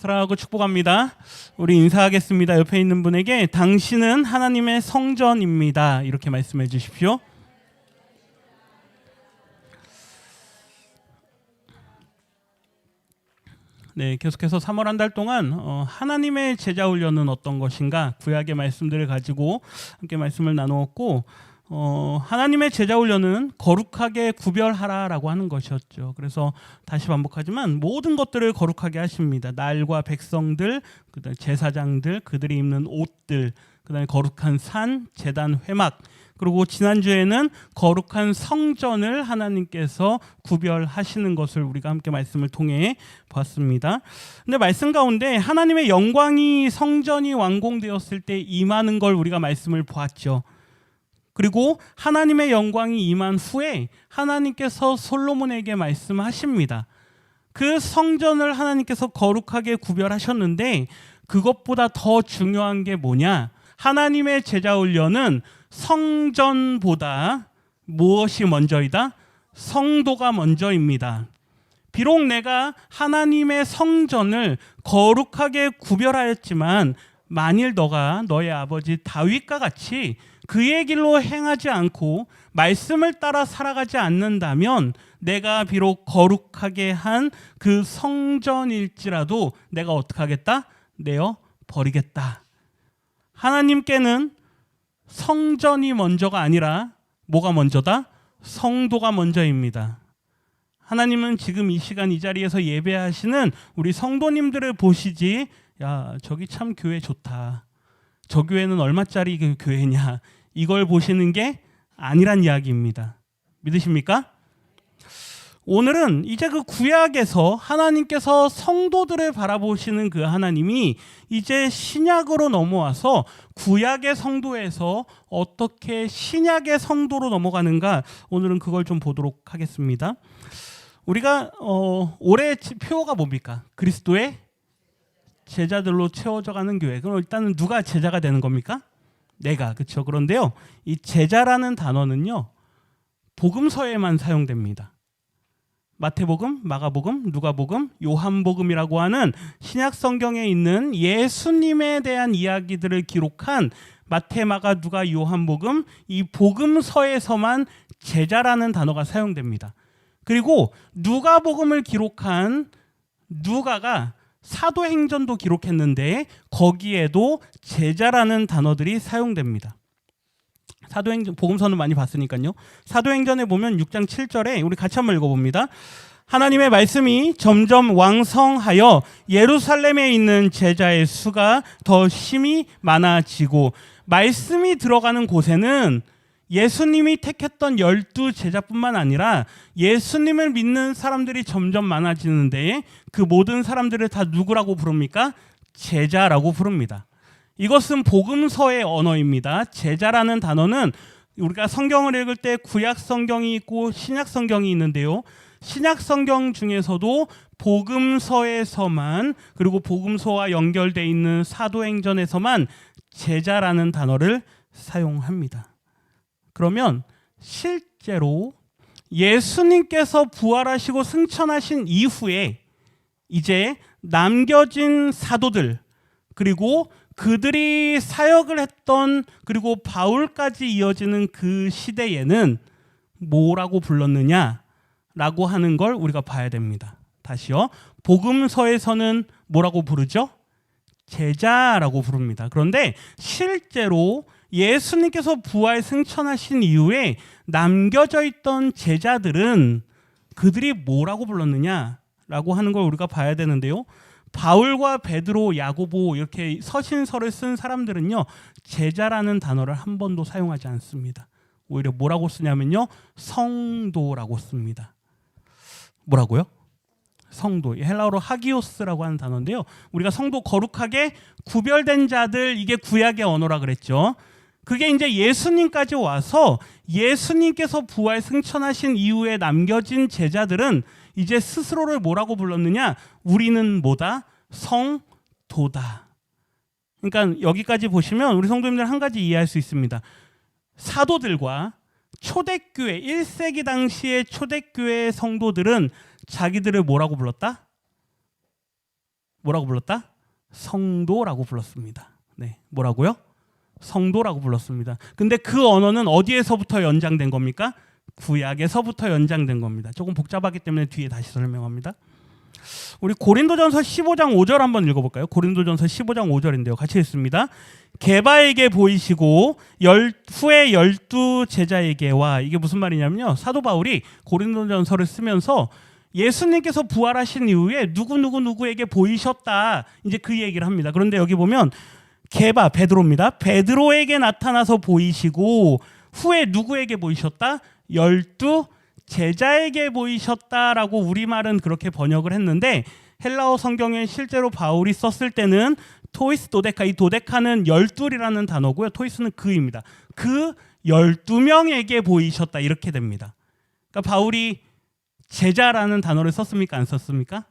사랑하고 축복합니다. 우리 인사하겠습니다. 옆에 있는 분에게 당신은 하나님의 성전입니다. 이렇게 말씀해 주십시오. 네, 계속해서 3월 한 달 동안 하나님의 제자 훈련은 어떤 것인가 구약의 말씀들을 가지고 함께 말씀을 나누었고 하나님의 제자 훈련은 거룩하게 구별하라라고 하는 것이었죠. 그래서 다시 반복하지만 모든 것들을 거룩하게 하십니다. 날과 백성들, 그다음 제사장들, 그들이 입는 옷들, 그다음에 거룩한 산, 제단, 회막, 그리고 지난주에는 거룩한 성전을 하나님께서 구별하시는 것을 우리가 함께 말씀을 통해 봤습니다. 근데 말씀 가운데 하나님의 영광이 성전이 완공되었을 때 임하는 걸 우리가 말씀을 보았죠. 그리고 하나님의 영광이 임한 후에 하나님께서 솔로몬에게 말씀하십니다. 그 성전을 하나님께서 거룩하게 구별하셨는데 그것보다 더 중요한 게 뭐냐? 하나님의 제자 훈련은 성전보다 무엇이 먼저이다? 성도가 먼저입니다. 비록 내가 하나님의 성전을 거룩하게 구별하였지만 만일 너가 너의 아버지 다윗과 같이 그의 길로 행하지 않고 말씀을 따라 살아가지 않는다면 내가 비록 거룩하게 한 그 성전일지라도 내가 어떻게 하겠다? 내어 버리겠다. 하나님께는 성전이 먼저가 아니라 뭐가 먼저다? 성도가 먼저입니다. 하나님은 지금 이 시간 이 자리에서 예배하시는 우리 성도님들을 보시지, 야, 저기 참 교회 좋다. 저 교회는 얼마짜리 그 교회냐. 이걸 보시는 게 아니란 이야기입니다. 믿으십니까? 오늘은 이제 그 구약에서 하나님께서 성도들을 바라보시는 그 하나님이 이제 신약으로 넘어와서 구약의 성도에서 어떻게 신약의 성도로 넘어가는가, 오늘은 그걸 좀 보도록 하겠습니다. 우리가 올해 표어가 뭡니까? 그리스도의 제자들로 채워져 가는 교회. 그럼 일단은 누가 제자가 되는 겁니까? 내가. 그렇죠. 그런데요, 이 제자라는 단어는요 복음서에만 사용됩니다. 마태복음, 마가복음, 누가복음, 요한복음이라고 하는 신약 성경에 있는 예수님에 대한 이야기들을 기록한 마태, 마가, 누가, 요한복음, 이 복음서에서만 제자라는 단어가 사용됩니다. 그리고 누가복음을 기록한 누가가 사도행전도 기록했는데 거기에도 제자라는 단어들이 사용됩니다. 사도행전, 복음서는 많이 봤으니까요. 사도행전에 보면 6장 7절에 우리 같이 한번 읽어봅니다. 하나님의 말씀이 점점 왕성하여 예루살렘에 있는 제자의 수가 더 심히 많아지고, 말씀이 들어가는 곳에는 예수님이 택했던 12 제자뿐만 아니라 예수님을 믿는 사람들이 점점 많아지는데 그 모든 사람들을 다 누구라고 부릅니까? 제자라고 부릅니다. 이것은 복음서의 언어입니다. 제자라는 단어는 우리가 성경을 읽을 때 구약 성경이 있고 신약 성경이 있는데요. 신약 성경 중에서도 복음서에서만, 그리고 복음서와 연결되어 있는 사도행전에서만 제자라는 단어를 사용합니다. 그러면 실제로 예수님께서 부활하시고 승천하신 이후에 이제 남겨진 사도들, 그리고 그들이 사역을 했던, 그리고 바울까지 이어지는 그 시대에는 뭐라고 불렀느냐라고 하는 걸 우리가 봐야 됩니다. 다시요. 복음서에서는 뭐라고 부르죠? 제자라고 부릅니다. 그런데 실제로 예수님께서 부활 승천하신 이후에 남겨져 있던 제자들은 그들이 뭐라고 불렀느냐라고 하는 걸 우리가 봐야 되는데요. 바울과 베드로, 야고보 이렇게 서신서를 쓴 사람들은요 제자라는 단어를 한 번도 사용하지 않습니다. 오히려 뭐라고 쓰냐면요 성도라고 씁니다. 뭐라고요? 성도. 헬라어로 하기오스라고 하는 단어인데요. 우리가 성도, 거룩하게 구별된 자들, 이게 구약의 언어라 그랬죠. 그게 이제 예수님까지 와서 예수님께서 부활 승천하신 이후에 남겨진 제자들은 이제 스스로를 뭐라고 불렀느냐? 우리는 뭐다? 성도다. 그러니까 여기까지 보시면 우리 성도님들 한 가지 이해할 수 있습니다. 사도들과 초대교회, 1세기 당시의 초대교회 성도들은 자기들을 뭐라고 불렀다? 뭐라고 불렀다? 성도라고 불렀습니다. 네, 뭐라고요? 성도라고 불렀습니다. 근데 그 언어는 어디에서부터 연장된 겁니까? 구약에서부터 연장된 겁니다. 조금 복잡하기 때문에 뒤에 다시 설명합니다. 우리 고린도전서 15장 5절 한번 읽어볼까요? 고린도전서 15장 5절인데요. 같이 읽습니다. 게바에게 보이시고 후에 12 제자에게와, 이게 무슨 말이냐면요, 사도 바울이 고린도전서를 쓰면서 예수님께서 부활하신 이후에 누구에게 보이셨다, 이제 그 얘기를 합니다. 그런데 여기 보면 게바, 베드로입니다. 베드로에게 나타나서 보이시고 후에 누구에게 보이셨다? 12 제자에게 보이셨다라고 우리말은 그렇게 번역을 했는데, 헬라어 성경에 실제로 바울이 썼을 때는 토이스 도데카, 이 도데카는 12이라는 단어고요. 토이스는 그입니다. 그 12명에게 보이셨다, 이렇게 됩니다. 그러니까 바울이 제자라는 단어를 썼습니까? 안 썼습니까?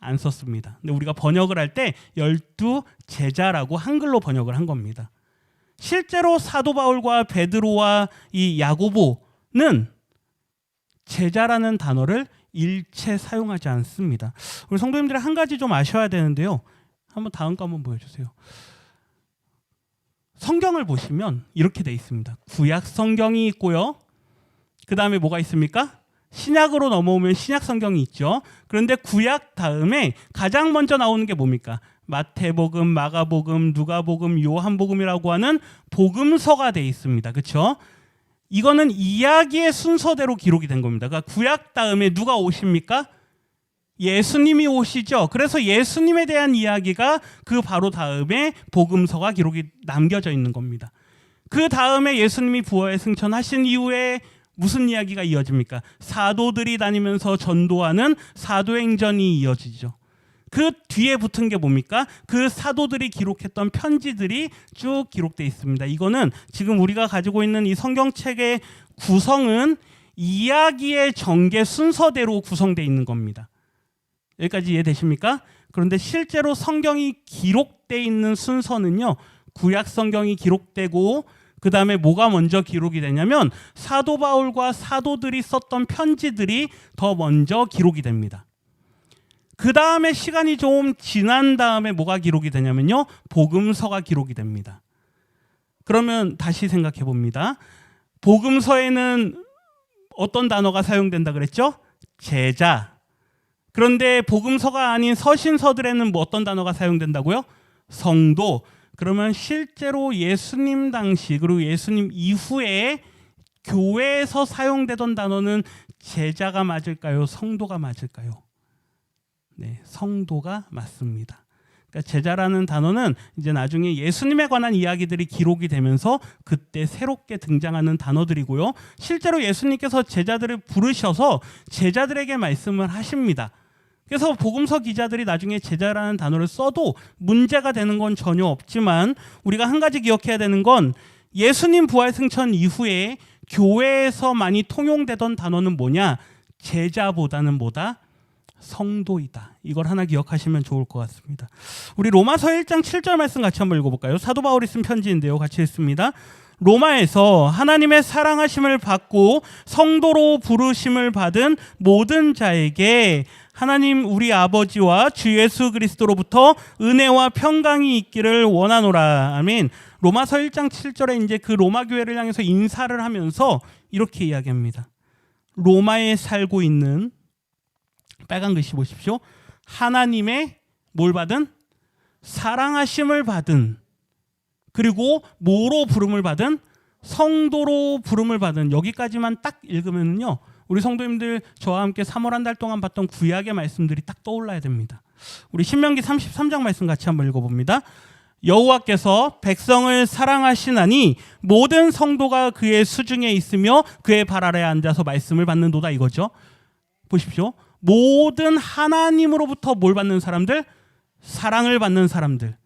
안 썼습니다. 근데 우리가 번역을 할 때 12 제자라고 한글로 번역을 한 겁니다. 실제로 사도 바울과 베드로와 이 야고보는 제자라는 단어를 일체 사용하지 않습니다. 우리 성도님들이 한 가지 좀 아셔야 되는데요. 한번 다음 거 한번 보여주세요. 성경을 보시면 이렇게 돼 있습니다. 구약 성경이 있고요. 그 다음에 뭐가 있습니까? 신약으로 넘어오면 신약 성경이 있죠. 그런데 구약 다음에 가장 먼저 나오는 게 뭡니까? 마태복음, 마가복음, 누가복음, 요한복음이라고 하는 복음서가 돼 있습니다. 그렇죠? 이거는 이야기의 순서대로 기록이 된 겁니다. 그러니까 구약 다음에 누가 오십니까? 예수님이 오시죠. 그래서 예수님에 대한 이야기가 그 바로 다음에 복음서가 기록이 남겨져 있는 겁니다. 그 다음에 예수님이 부활 승천하신 이후에 무슨 이야기가 이어집니까? 사도들이 다니면서 전도하는 사도행전이 이어지죠. 그 뒤에 붙은 게 뭡니까? 그 사도들이 기록했던 편지들이 쭉 기록되어 있습니다. 이거는 지금 우리가 가지고 있는 이 성경책의 구성은 이야기의 전개 순서대로 구성되어 있는 겁니다. 여기까지 이해되십니까? 그런데 실제로 성경이 기록되어 있는 순서는요, 구약 성경이 기록되고 그 다음에 뭐가 먼저 기록이 되냐면 사도 바울과 사도들이 썼던 편지들이 더 먼저 기록이 됩니다. 그 다음에 시간이 좀 지난 다음에 뭐가 기록이 되냐면요, 복음서가 기록이 됩니다. 그러면 다시 생각해 봅니다. 복음서에는 어떤 단어가 사용된다 그랬죠? 제자. 그런데 복음서가 아닌 서신서들에는 뭐 어떤 단어가 사용된다고요? 성도. 그러면 실제로 예수님 당시 그리고 예수님 이후에 교회에서 사용되던 단어는 제자가 맞을까요? 성도가 맞을까요? 네, 성도가 맞습니다. 그러니까 제자라는 단어는 이제 나중에 예수님에 관한 이야기들이 기록이 되면서 그때 새롭게 등장하는 단어들이고요. 실제로 예수님께서 제자들을 부르셔서 제자들에게 말씀을 하십니다. 그래서 복음서 기자들이 나중에 제자라는 단어를 써도 문제가 되는 건 전혀 없지만, 우리가 한 가지 기억해야 되는 건 예수님 부활 승천 이후에 교회에서 많이 통용되던 단어는 뭐냐? 제자보다는 뭐다? 성도이다. 이걸 하나 기억하시면 좋을 것 같습니다. 우리 로마서 1장 7절 말씀 같이 한번 읽어볼까요? 사도 바울이 쓴 편지인데요. 같이 읽습니다. 로마에서 하나님의 사랑하심을 받고 성도로 부르심을 받은 모든 자에게 하나님 우리 아버지와 주 예수 그리스도로부터 은혜와 평강이 있기를 원하노라. 아멘. 로마서 1장 7절에 이제 그 로마 교회를 향해서 인사를 하면서 이렇게 이야기합니다. 로마에 살고 있는, 빨간 글씨 보십시오. 하나님의 뭘 받은? 사랑하심을 받은, 그리고 뭐로 부름을 받은? 성도로 부름을 받은. 여기까지만 딱 읽으면요, 우리 성도님들 저와 함께 3월 한 달 동안 봤던 구약의 말씀들이 딱 떠올라야 됩니다. 우리 신명기 33장 말씀 같이 한번 읽어봅니다. 여호와께서 백성을 사랑하시나니 모든 성도가 그의 수중에 있으며 그의 발 아래에 앉아서 말씀을 받는도다, 이거죠. 보십시오. 모든 하나님으로부터 뭘 받는 사람들? 사랑을 받는 사람들.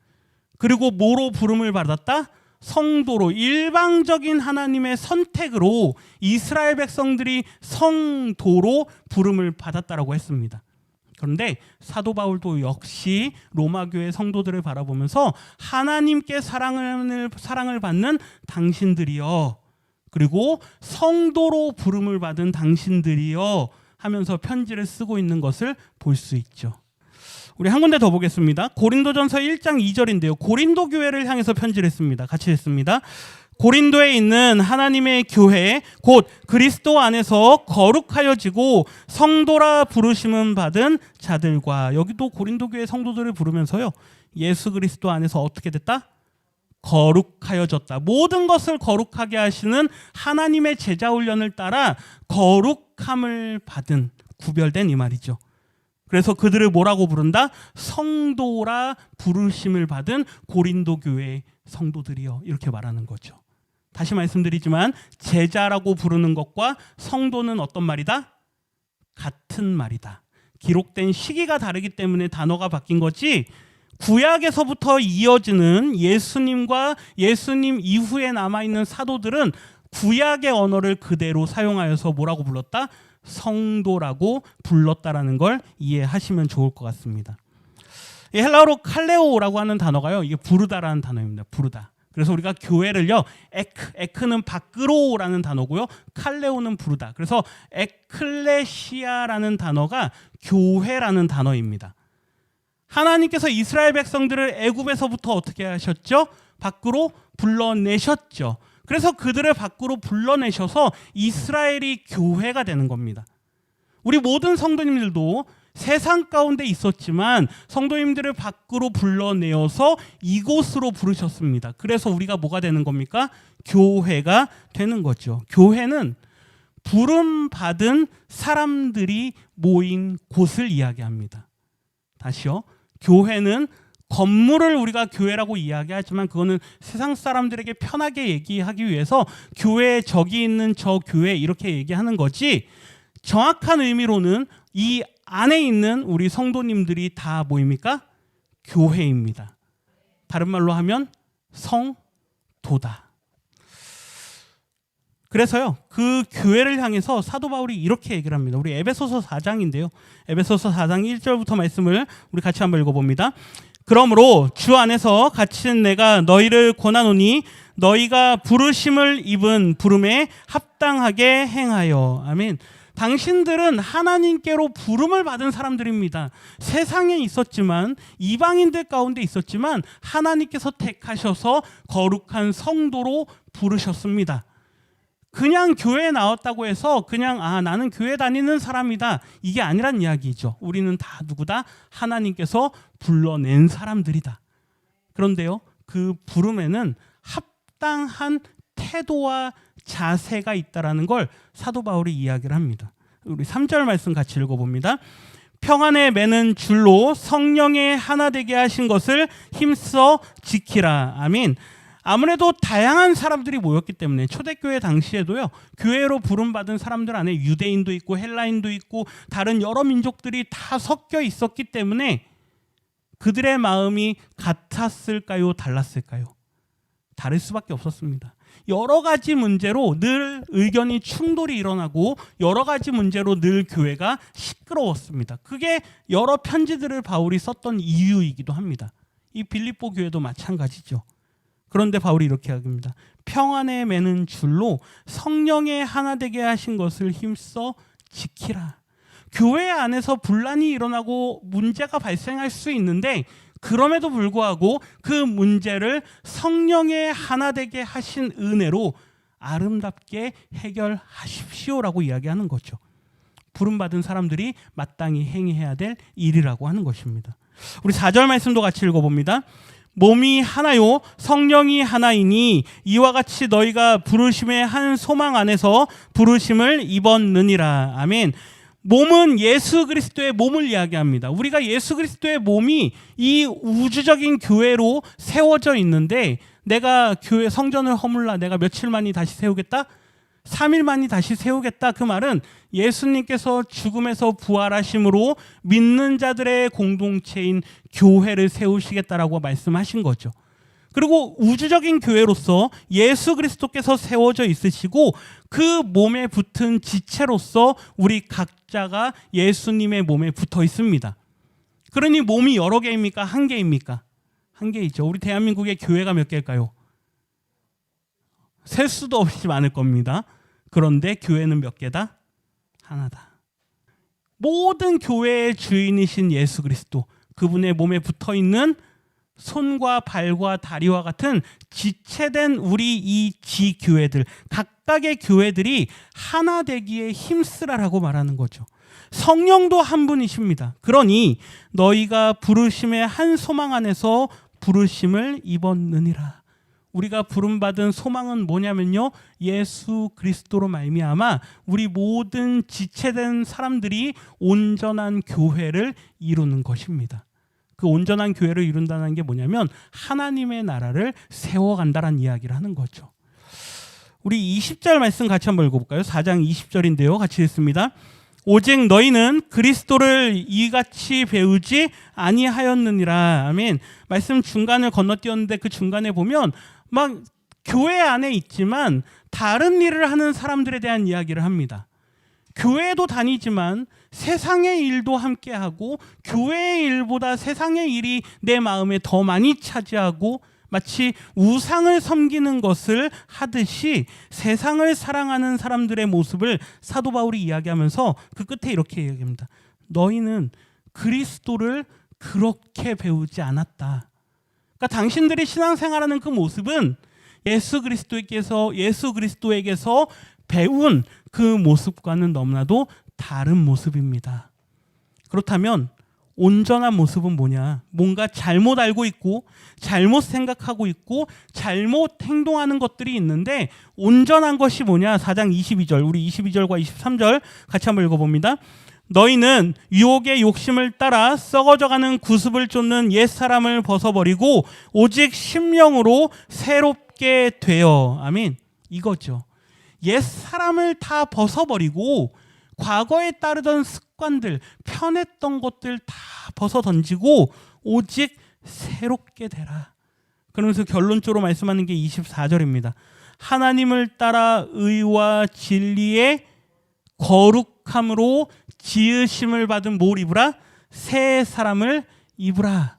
그리고 뭐로 부름을 받았다? 성도로. 일방적인 하나님의 선택으로 이스라엘 백성들이 성도로 부름을 받았다라고 했습니다. 그런데 사도 바울도 역시 로마 교회 성도들을 바라보면서 하나님께 사랑을 받는 당신들이여, 그리고 성도로 부름을 받은 당신들이여 하면서 편지를 쓰고 있는 것을 볼 수 있죠. 우리 한 군데 더 보겠습니다. 고린도전서 1장 2절인데요. 고린도 교회를 향해서 편지를 했습니다. 같이 했습니다. 고린도에 있는 하나님의 교회 곧 그리스도 안에서 거룩하여지고 성도라 부르심은 받은 자들과, 여기도 고린도 교회 성도들을 부르면서요, 예수 그리스도 안에서 어떻게 됐다? 거룩하여졌다. 모든 것을 거룩하게 하시는 하나님의 제자 훈련을 따라 거룩함을 받은, 구별된 이 말이죠. 그래서 그들을 뭐라고 부른다? 성도라 부르심을 받은 고린도 교회 성도들이요, 이렇게 말하는 거죠. 다시 말씀드리지만 제자라고 부르는 것과 성도는 어떤 말이다? 같은 말이다. 기록된 시기가 다르기 때문에 단어가 바뀐 거지, 구약에서부터 이어지는 예수님과 예수님 이후에 남아있는 사도들은 구약의 언어를 그대로 사용하여서 뭐라고 불렀다? 성도라고 불렀다라는 걸 이해하시면 좋을 것 같습니다. 이 헬라어로 칼레오라고 하는 단어가요, 이게 부르다라는 단어입니다. 부르다. 그래서 우리가 교회를요, 에크는 밖으로라는 단어고요, 칼레오는 부르다. 그래서 에클레시아라는 단어가 교회라는 단어입니다. 하나님께서 이스라엘 백성들을 애굽에서부터 어떻게 하셨죠? 밖으로 불러내셨죠. 그래서 그들을 밖으로 불러내셔서 이스라엘이 교회가 되는 겁니다. 우리 모든 성도님들도 세상 가운데 있었지만 성도님들을 밖으로 불러내어서 이곳으로 부르셨습니다. 그래서 우리가 뭐가 되는 겁니까? 교회가 되는 거죠. 교회는 부름받은 사람들이 모인 곳을 이야기합니다. 다시요. 교회는 건물을 우리가 교회라고 이야기하지만 그거는 세상 사람들에게 편하게 얘기하기 위해서 교회 저기 있는 저 교회 이렇게 얘기하는 거지, 정확한 의미로는 이 안에 있는 우리 성도님들이 다 뭐입니까? 교회입니다. 다른 말로 하면 성도다. 그래서요, 그 교회를 향해서 사도 바울이 이렇게 얘기를 합니다. 우리 에베소서 4장인데요. 에베소서 4장 1절부터 말씀을 우리 같이 한번 읽어봅니다. 그러므로 주 안에서 갇힌 내가 너희를 권하노니 너희가 부르심을 입은 부름에 합당하게 행하여. 아멘. 당신들은 하나님께로 부름을 받은 사람들입니다. 세상에 있었지만, 이방인들 가운데 있었지만 하나님께서 택하셔서 거룩한 성도로 부르셨습니다. 그냥 교회에 나왔다고 해서 그냥 나는 교회 다니는 사람이다, 이게 아니란 이야기죠. 우리는 다 누구다? 하나님께서 불러낸 사람들이다. 그런데요, 그 부름에는 합당한 태도와 자세가 있다라는 걸 사도 바울이 이야기를 합니다. 우리 3절 말씀 같이 읽어봅니다. 평안에 매는 줄로 성령의 하나 되게 하신 것을 힘써 지키라. 아멘. 아무래도 다양한 사람들이 모였기 때문에 초대교회 당시에도요, 교회로 부름받은 사람들 안에 유대인도 있고 헬라인도 있고 다른 여러 민족들이 다 섞여 있었기 때문에 그들의 마음이 같았을까요? 달랐을까요? 다를 수밖에 없었습니다. 여러 가지 문제로 늘 의견이 충돌이 일어나고 여러 가지 문제로 늘 교회가 시끄러웠습니다. 그게 여러 편지들을 바울이 썼던 이유이기도 합니다. 이 빌립보 교회도 마찬가지죠. 그런데 바울이 이렇게 합니다. 평안에 매는 줄로 성령의 하나 되게 하신 것을 힘써 지키라. 교회 안에서 분란이 일어나고 문제가 발생할 수 있는데 그럼에도 불구하고 그 문제를 성령의 하나 되게 하신 은혜로 아름답게 해결하십시오라고 이야기하는 거죠. 부름받은 사람들이 마땅히 행해야 될 일이라고 하는 것입니다. 우리 4절 말씀도 같이 읽어봅니다. 몸이 하나요 성령이 하나이니 이와 같이 너희가 부르심의 한 소망 안에서 부르심을 입었느니라. 아멘. 몸은 예수 그리스도의 몸을 이야기합니다. 우리가 예수 그리스도의 몸이 이 우주적인 교회로 세워져 있는데, 내가 교회 성전을 허물라 내가 며칠 만이 다시 세우겠다? 3일 만이 다시 세우겠다. 그 말은 예수님께서 죽음에서 부활하심으로 믿는 자들의 공동체인 교회를 세우시겠다라고 말씀하신 거죠. 그리고 우주적인 교회로서 예수 그리스도께서 세워져 있으시고 그 몸에 붙은 지체로서 우리 각자가 예수님의 몸에 붙어 있습니다. 그러니 몸이 여러 개입니까? 한 개입니까? 한 개이죠. 우리 대한민국의 교회가 몇 개일까요? 셀 수도 없이 많을 겁니다. 그런데 교회는 몇 개다? 하나다. 모든 교회의 주인이신 예수 그리스도, 그분의 몸에 붙어있는 손과 발과 다리와 같은 지체된 우리 이 지교회들, 각각의 교회들이 하나 되기에 힘쓰라라고 말하는 거죠. 성령도 한 분이십니다. 그러니 너희가 부르심의 한 소망 안에서 부르심을 입었느니라. 우리가 부름받은 소망은 뭐냐면요, 예수 그리스도로 말미암아 우리 모든 지체된 사람들이 온전한 교회를 이루는 것입니다. 그 온전한 교회를 이룬다는 게 뭐냐면 하나님의 나라를 세워간다는 이야기를 하는 거죠. 우리 20절 말씀 같이 한번 읽어볼까요? 4장 20절인데요. 같이 읽습니다. 오직 너희는 그리스도를 이같이 배우지 아니하였느니라. 아멘. 말씀 중간을 건너뛰었는데 그 중간에 보면 막 교회 안에 있지만 다른 일을 하는 사람들에 대한 이야기를 합니다. 교회도 다니지만 세상의 일도 함께하고 교회의 일보다 세상의 일이 내 마음에 더 많이 차지하고 마치 우상을 섬기는 것을 하듯이 세상을 사랑하는 사람들의 모습을 사도 바울이 이야기하면서 그 끝에 이렇게 이야기합니다. 너희는 그리스도를 그렇게 배우지 않았다. 그러니까 당신들이 신앙생활하는 그 모습은 예수 그리스도에게서 배운 그 모습과는 너무나도 다른 모습입니다. 그렇다면 온전한 모습은 뭐냐? 뭔가 잘못 알고 있고 잘못 생각하고 있고 잘못 행동하는 것들이 있는데 온전한 것이 뭐냐? 4장 22절, 우리 22절과 23절 같이 한번 읽어봅니다. 너희는 유혹의 욕심을 따라 썩어져가는 구습을 쫓는 옛사람을 벗어버리고 오직 심령으로 새롭게 되어. 아멘. 이거죠. 옛사람을 다 벗어버리고 과거에 따르던 습관들, 편했던 것들 다 벗어던지고 오직 새롭게 되라. 그러면서 결론적으로 말씀하는 게 24절입니다. 하나님을 따라 의와 진리의 거룩함으로 지으심을 받은 뭘 입으라? 새 사람을 입으라.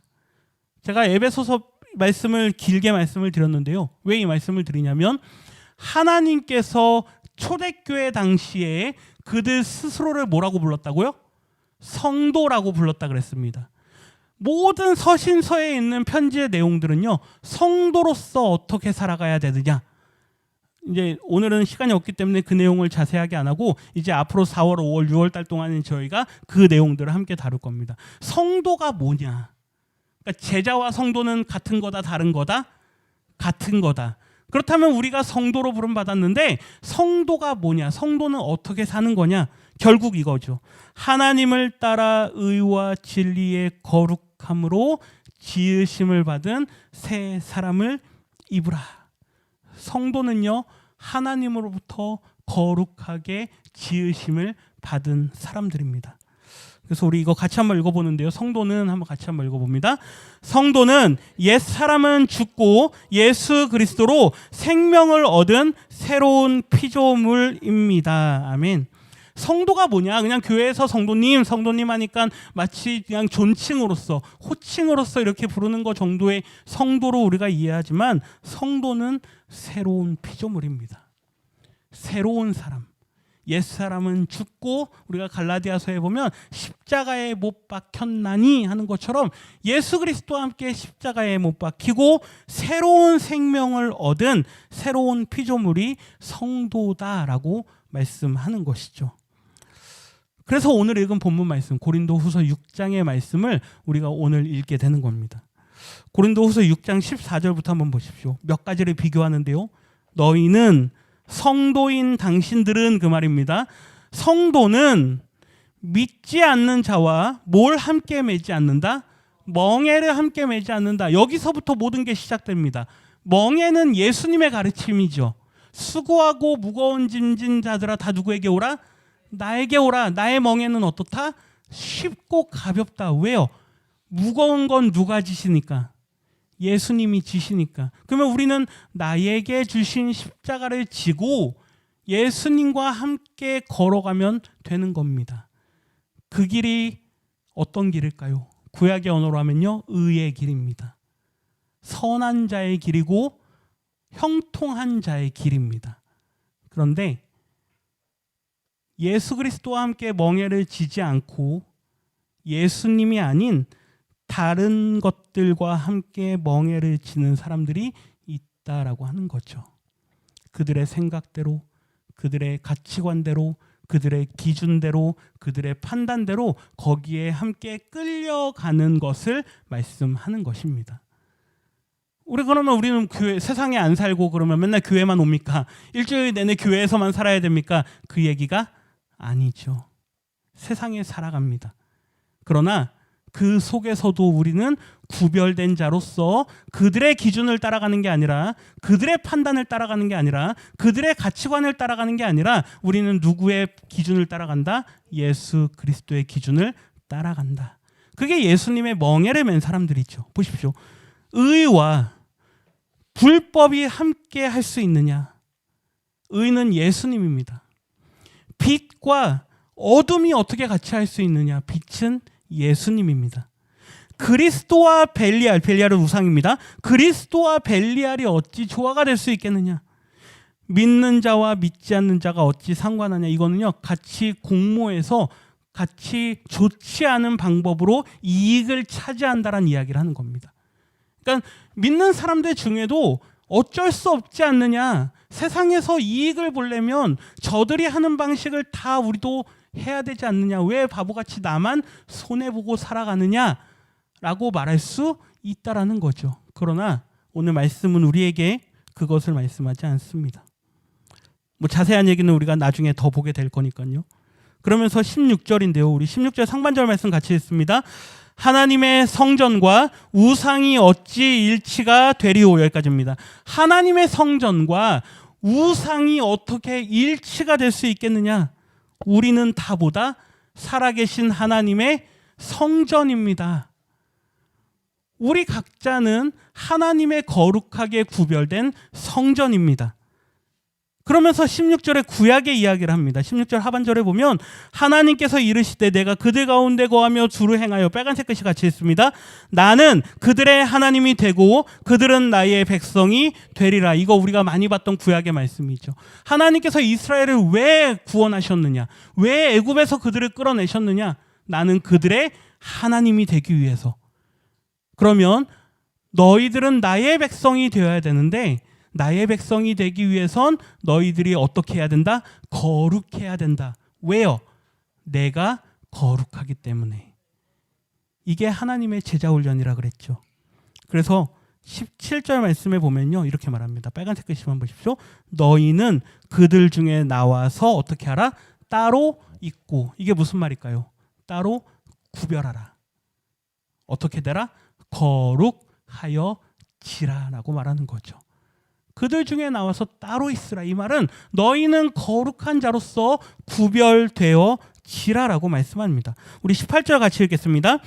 제가 에베소서 말씀을 길게 말씀을 드렸는데요. 왜 이 말씀을 드리냐면 하나님께서 초대교회 당시에 그들 스스로를 뭐라고 불렀다고요? 성도라고 불렀다 그랬습니다. 모든 서신서에 있는 편지의 내용들은요, 성도로서 어떻게 살아가야 되느냐. 이제 오늘은 시간이 없기 때문에 그 내용을 자세하게 안 하고 이제 앞으로 4월, 5월, 6월 달 동안은 저희가 그 내용들을 함께 다룰 겁니다. 성도가 뭐냐? 그러니까 제자와 성도는 같은 거다, 다른 거다? 같은 거다. 그렇다면 우리가 성도로 부름받았는데 성도가 뭐냐? 성도는 어떻게 사는 거냐? 결국 이거죠. 하나님을 따라 의와 진리의 거룩함으로 지으심을 받은 새 사람을 입으라. 성도는요, 하나님으로부터 거룩하게 지으심을 받은 사람들입니다. 그래서 우리 이거 같이 한번 읽어보는데요. 성도는 한번 같이 한번 읽어봅니다. 성도는 옛사람은 죽고 예수 그리스도로 생명을 얻은 새로운 피조물입니다. 아멘. 성도가 뭐냐? 그냥 교회에서 성도님 하니까 마치 그냥 존칭으로서, 호칭으로서 이렇게 부르는 것 정도의 성도로 우리가 이해하지만 성도는 새로운 피조물입니다. 새로운 사람. 옛사람은 죽고 우리가 갈라디아서에 보면 십자가에 못 박혔나니 하는 것처럼 예수 그리스도와 함께 십자가에 못 박히고 새로운 생명을 얻은 새로운 피조물이 성도다라고 말씀하는 것이죠. 그래서 오늘 읽은 본문 말씀 고린도후서 6장의 말씀을 우리가 오늘 읽게 되는 겁니다. 고린도후서 6장 14절부터 한번 보십시오. 몇 가지를 비교하는데요. 너희는 성도인 당신들은 그 말입니다. 성도는 믿지 않는 자와 뭘 함께 매지 않는다? 멍에를 함께 매지 않는다. 여기서부터 모든 게 시작됩니다. 멍에는 예수님의 가르침이죠. 수고하고 무거운 짐진 자들아 다 누구에게 오라? 나에게 오라. 나의 멍에는 어떻다? 쉽고 가볍다. 왜요? 무거운 건 누가 지시니까? 예수님이 지시니까. 그러면 우리는 나에게 주신 십자가를 지고 예수님과 함께 걸어가면 되는 겁니다. 그 길이 어떤 길일까요? 구약의 언어로 하면요, 의의 길입니다. 선한 자의 길이고 형통한 자의 길입니다. 그런데 예수 그리스도와 함께 멍에를 지지 않고 예수님이 아닌 다른 것들과 함께 멍에를 지는 사람들이 있다라고 하는 거죠. 그들의 생각대로, 그들의 가치관대로, 그들의 기준대로, 그들의 판단대로 거기에 함께 끌려가는 것을 말씀하는 것입니다. 그러면 우리는 교회, 세상에 안 살고 그러면 맨날 교회만 옵니까? 일주일 내내 교회에서만 살아야 됩니까? 그 얘기가 아니죠. 세상에 살아갑니다. 그러나 그 속에서도 우리는 구별된 자로서 그들의 기준을 따라가는 게 아니라, 그들의 판단을 따라가는 게 아니라, 그들의 가치관을 따라가는 게 아니라 우리는 누구의 기준을 따라간다? 예수 그리스도의 기준을 따라간다. 그게 예수님의 멍에를 맨 사람들이죠. 보십시오. 의와 불법이 함께 할 수 있느냐? 의는 예수님입니다. 빛과 어둠이 어떻게 같이 할 수 있느냐? 빛은 예수님입니다. 그리스도와 벨리알, 벨리알은 우상입니다. 그리스도와 벨리알이 어찌 조화가 될 수 있겠느냐? 믿는 자와 믿지 않는 자가 어찌 상관하냐? 이거는요, 같이 공모해서 같이 좋지 않은 방법으로 이익을 차지한다라는 이야기를 하는 겁니다. 그러니까 믿는 사람들 중에도 어쩔 수 없지 않느냐? 세상에서 이익을 보려면 저들이 하는 방식을 다 우리도 해야 되지 않느냐? 왜 바보같이 나만 손해보고 살아가느냐라고 말할 수 있다라는 거죠. 그러나 오늘 말씀은 우리에게 그것을 말씀하지 않습니다. 자세한 얘기는 우리가 나중에 더 보게 될 거니까요. 그러면서 16절인데요. 우리 16절 상반절 말씀 같이 읽습니다. 하나님의 성전과 우상이 어찌 일치가 되리오. 여기까지입니다. 하나님의 성전과 우상이 어떻게 일치가 될 수 있겠느냐? 우리는 다보다 살아계신 하나님의 성전입니다. 우리 각자는 하나님의 거룩하게 구별된 성전입니다. 그러면서 16절에 구약의 이야기를 합니다. 16절 하반절에 보면 하나님께서 이르시되 내가 그들 가운데 거하며 주를 행하여, 빨간색 글씨 같이 있습니다. 나는 그들의 하나님이 되고 그들은 나의 백성이 되리라. 이거 우리가 많이 봤던 구약의 말씀이죠. 하나님께서 이스라엘을 왜 구원하셨느냐? 왜 애굽에서 그들을 끌어내셨느냐? 나는 그들의 하나님이 되기 위해서. 그러면 너희들은 나의 백성이 되어야 되는데, 나의 백성이 되기 위해선 너희들이 어떻게 해야 된다? 거룩해야 된다. 왜요? 내가 거룩하기 때문에. 이게 하나님의 제자훈련이라 그랬죠. 그래서 17절 말씀에 보면요, 이렇게 말합니다. 빨간색 글씨만 보십시오. 너희는 그들 중에 나와서 어떻게 하라? 따로 있고. 이게 무슨 말일까요? 따로 구별하라. 어떻게 되라? 거룩하여 지라라고 말하는 거죠. 그들 중에 나와서 따로 있으라. 이 말은 너희는 거룩한 자로서 구별되어 지라라고 말씀합니다. 우리 18절 같이 읽겠습니다.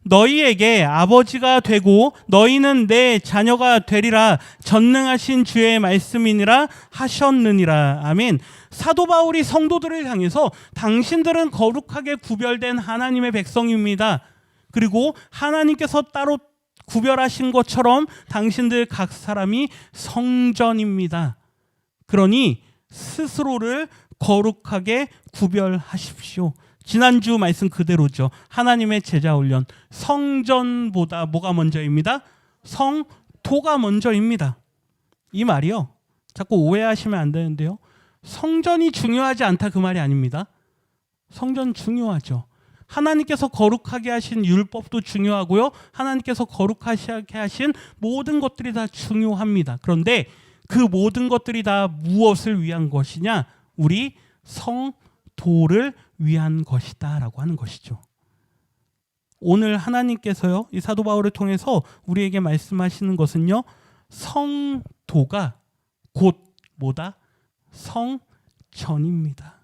너희에게 아버지가 되고 너희는 내 자녀가 되리라. 전능하신 주의 말씀이니라 하셨느니라. 아멘. 사도 바울이 성도들을 향해서 당신들은 거룩하게 구별된 하나님의 백성입니다. 그리고 하나님께서 따로 구별하신 것처럼 당신들 각 사람이 성전입니다. 그러니 스스로를 거룩하게 구별하십시오. 지난주 말씀 그대로죠. 하나님의 제자훈련. 성전보다 뭐가 먼저입니다? 성도가 먼저입니다. 이 말이요, 자꾸 오해하시면 안 되는데요, 성전이 중요하지 않다 그 말이 아닙니다. 성전 중요하죠. 하나님께서 거룩하게 하신 율법도 중요하고요, 하나님께서 거룩하게 하신 모든 것들이 다 중요합니다. 그런데 그 모든 것들이 다 무엇을 위한 것이냐? 우리 성도를 위한 것이다 라고 하는 것이죠. 오늘 하나님께서요, 이 사도 바울을 통해서 우리에게 말씀하시는 것은요, 성도가 곧 뭐다? 성전입니다.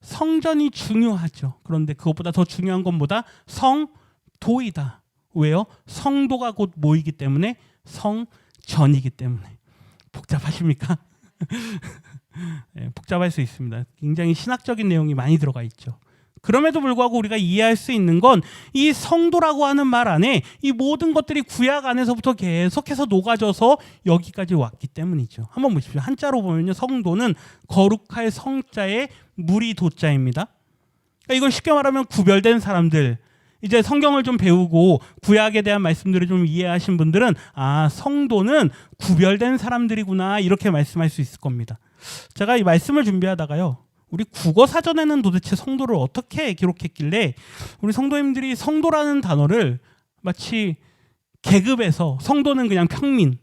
성전이 중요하죠. 그런데 그것보다 더 중요한 건 뭐다? 성도이다. 왜요? 성도가 곧 뭐이기 때문에? 성전이기 때문에. 복잡하십니까? 네, 복잡할 수 있습니다. 굉장히 신학적인 내용이 많이 들어가 있죠. 그럼에도 불구하고 우리가 이해할 수 있는 건 이 성도라고 하는 말 안에 이 모든 것들이 구약 안에서부터 계속해서 녹아져서 여기까지 왔기 때문이죠. 한번 보십시오. 한자로 보면요, 성도는 거룩할 성자의 무리 도자입니다. 그러니까 이걸 쉽게 말하면 구별된 사람들, 이제 성경을 좀 배우고 구약에 대한 말씀들을 좀 이해하신 분들은 성도는 구별된 사람들이구나 이렇게 말씀할 수 있을 겁니다. 제가 이 말씀을 준비하다가요, 우리 국어사전에는 도대체 성도를 어떻게 기록했길래 우리 성도님들이 성도라는 단어를 마치 계급에서 성도는 그냥 평민,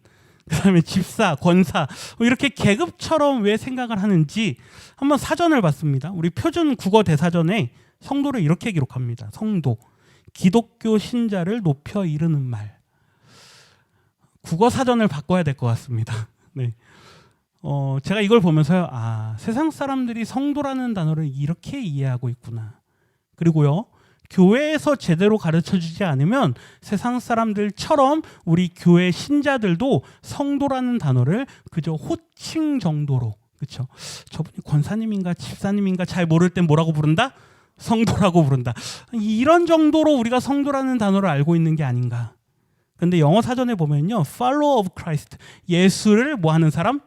그 다음에 집사, 권사 이렇게 계급처럼 왜 생각을 하는지 한번 사전을 봤습니다. 우리 표준 국어 대사전에 성도를 이렇게 기록합니다. 성도, 기독교 신자를 높여 이르는 말. 국어 사전을 바꿔야 될 것 같습니다. 네. 제가 이걸 보면서요, 세상 사람들이 성도라는 단어를 이렇게 이해하고 있구나. 그리고요, 교회에서 제대로 가르쳐주지 않으면 세상 사람들처럼 우리 교회 신자들도 성도라는 단어를 그저 호칭 정도로, 그렇죠? 저분이 권사님인가 집사님인가 잘 모를 땐 뭐라고 부른다? 성도라고 부른다. 이런 정도로 우리가 성도라는 단어를 알고 있는 게 아닌가. 그런데 영어 사전에 보면요, follower of Christ, 예수를 뭐 하는 사람?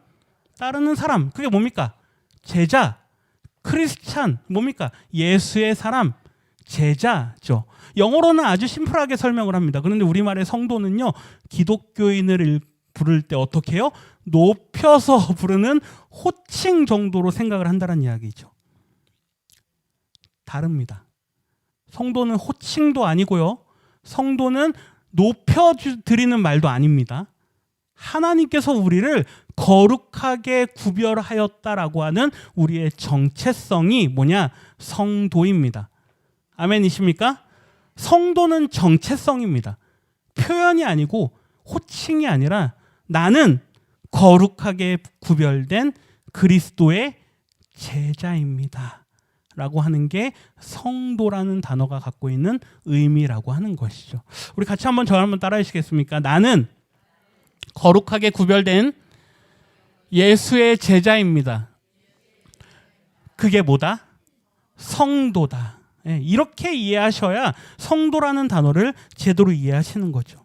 따르는 사람. 그게 뭡니까? 제자, 크리스찬, 뭡니까? 예수의 사람, 제자죠. 영어로는 아주 심플하게 설명을 합니다. 그런데 우리말의 성도는요, 기독교인을 부를 때 어떻게 해요? 높여서 부르는 호칭 정도로 생각을 한다는 이야기죠. 다릅니다. 성도는 호칭도 아니고요, 성도는 높여드리는 말도 아닙니다. 하나님께서 우리를 거룩하게 구별하였다라고 하는 우리의 정체성이 뭐냐? 성도입니다. 아멘이십니까? 성도는 정체성입니다. 표현이 아니고 호칭이 아니라 나는 거룩하게 구별된 그리스도의 제자입니다 라고 하는 게 성도라는 단어가 갖고 있는 의미라고 하는 것이죠. 우리 같이 한번 저를 한번 따라해 주시겠습니까? 나는 거룩하게 구별된 예수의 제자입니다. 그게 뭐다? 성도다. 이렇게 이해하셔야 성도라는 단어를 제대로 이해하시는 거죠.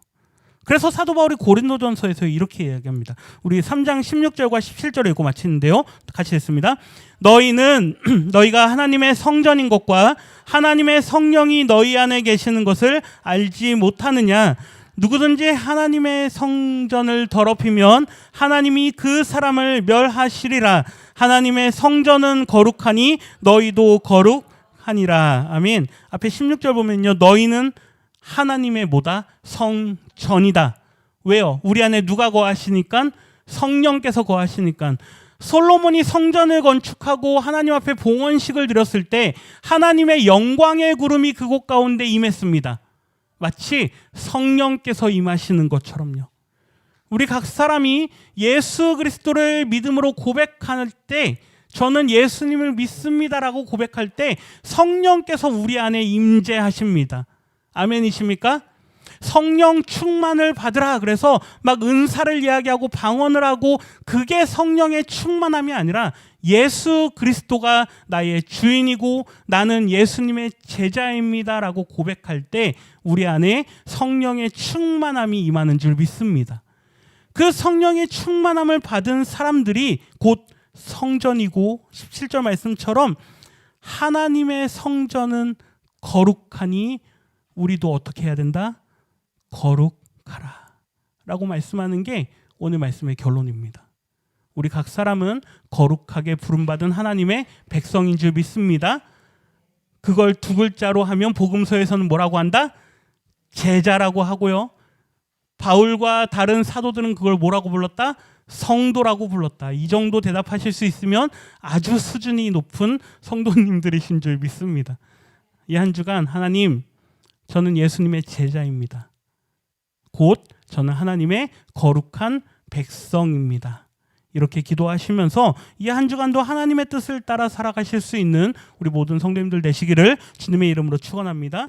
그래서 사도 바울이 고린도전서에서 이렇게 이야기합니다. 우리 3장 16절과 17절을 읽고 마치는데요. 같이 읽습니다. 너희는 너희가 하나님의 성전인 것과 하나님의 성령이 너희 안에 계시는 것을 알지 못하느냐? 누구든지 하나님의 성전을 더럽히면 하나님이 그 사람을 멸하시리라. 하나님의 성전은 거룩하니 너희도 거룩하니라. 아멘. 앞에 16절 보면요, 너희는 하나님의 뭐다? 성전이다. 왜요? 우리 안에 누가 거하시니까? 성령께서 거하시니까. 솔로몬이 성전을 건축하고 하나님 앞에 봉헌식을 드렸을 때 하나님의 영광의 구름이 그곳 가운데 임했습니다. 마치 성령께서 임하시는 것처럼요. 우리 각 사람이 예수 그리스도를 믿음으로 고백할 때, 저는 예수님을 믿습니다라고 고백할 때 성령께서 우리 안에 임재하십니다. 아멘이십니까? 성령 충만을 받으라. 그래서 막 은사를 이야기하고 방언을 하고, 그게 성령의 충만함이 아니라 예수 그리스도가 나의 주인이고 나는 예수님의 제자입니다라고 고백할 때 우리 안에 성령의 충만함이 임하는 줄 믿습니다. 그 성령의 충만함을 받은 사람들이 곧 성전이고, 17절 말씀처럼 하나님의 성전은 거룩하니 우리도 어떻게 해야 된다? 거룩하라 라고 말씀하는 게 오늘 말씀의 결론입니다. 우리 각 사람은 거룩하게 부름받은 하나님의 백성인 줄 믿습니다. 그걸 두 글자로 하면 복음서에서는 뭐라고 한다? 제자라고 하고요. 바울과 다른 사도들은 그걸 뭐라고 불렀다? 성도라고 불렀다. 이 정도 대답하실 수 있으면 아주 수준이 높은 성도님들이신 줄 믿습니다. 이 한 주간 하나님, 저는 예수님의 제자입니다. 곧 저는 하나님의 거룩한 백성입니다. 이렇게 기도하시면서 이 한 주간도 하나님의 뜻을 따라 살아가실 수 있는 우리 모든 성도님들 되시기를 주님의 이름으로 축원합니다.